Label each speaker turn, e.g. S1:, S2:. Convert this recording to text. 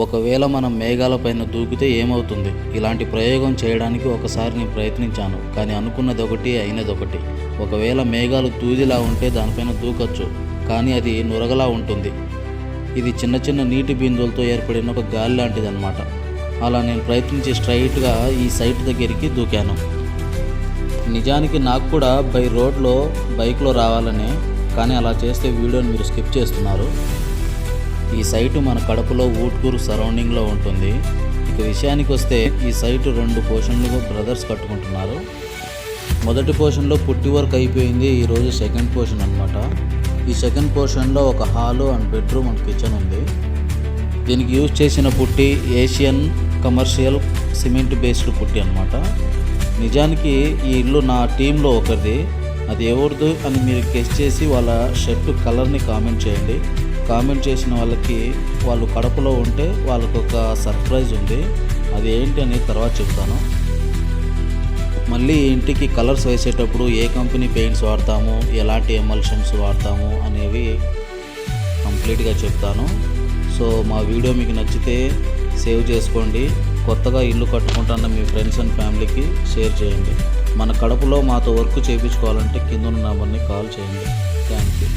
S1: ఒకవేళ మనం మేఘాలపైన దూకితే ఏమవుతుంది? ఇలాంటి ప్రయోగం చేయడానికి ఒకసారి నేను ప్రయత్నించాను, కానీ అనుకున్నది ఒకటి అయినది ఒకటి. ఒకవేళ మేఘాలు దూదిలా ఉంటే దానిపైన దూకొచ్చు, కానీ అది నురగలా ఉంటుంది. ఇది చిన్న చిన్న నీటి బిందువులతో ఏర్పడిన ఒక గాలి లాంటిది అనమాట. అలా నేను ప్రయత్నించి స్ట్రైట్గా ఈ సైట్ దగ్గరికి దూకాను. నిజానికి నాకు కూడా బై రోడ్లో బైక్లో రావాలనే, కానీ అలా చేస్తే వీడియోని మీరు స్కిప్ చేస్తున్నారు. ఈ సైటు మన కడపలో ఊట్కూరు సరౌండింగ్లో ఉంటుంది. ఇక విషయానికి వస్తే ఈ సైటు 2 పోర్షన్లుగా బ్రదర్స్ కట్టుకుంటున్నారు. మొదటి పోర్షన్లో పుట్టి వర్క్ అయిపోయింది. ఈరోజు సెకండ్ పోర్షన్ అనమాట. ఈ సెకండ్ పోర్షన్లో ఒక hall and bedroom and kitchen ఉంది. దీనికి యూజ్ చేసిన పుట్టి ఏషియన్ కమర్షియల్ సిమెంట్ బేస్డ్ పుట్టి అనమాట. నిజానికి ఈ ఇల్లు నా టీంలో ఒకరిది. అది ఎవరిది అని మీరు గెస్ చేసి వాళ్ళ షర్ట్ కలర్ని కామెంట్ చేయండి. కామెంట్ చేసిన వాళ్ళకి వాళ్ళు కడపలో ఉంటే వాళ్ళకు ఒక సర్ప్రైజ్ ఉంది. అది ఏంటి అని తర్వాత చెప్తాను. మళ్ళీ ఇంటికి కలర్స్ వేసేటప్పుడు ఏ కంపెనీ పెయింట్స్ వాడతాము, ఎలాంటి ఎమల్షన్స్ వాడతాము అనేవి కంప్లీట్గా చెప్తాను. సో మా వీడియో మీకు నచ్చితే సేవ్ చేసుకోండి. కొత్తగా ఇల్లు కట్టుకుంటున్న మీ ఫ్రెండ్స్ అండ్ ఫ్యామిలీకి షేర్ చేయండి. మన కడపలో మాతో వర్క్ చేయించుకోవాలంటే కింద ఉన్న నెంబర్ని కాల్ చేయండి. Thank you.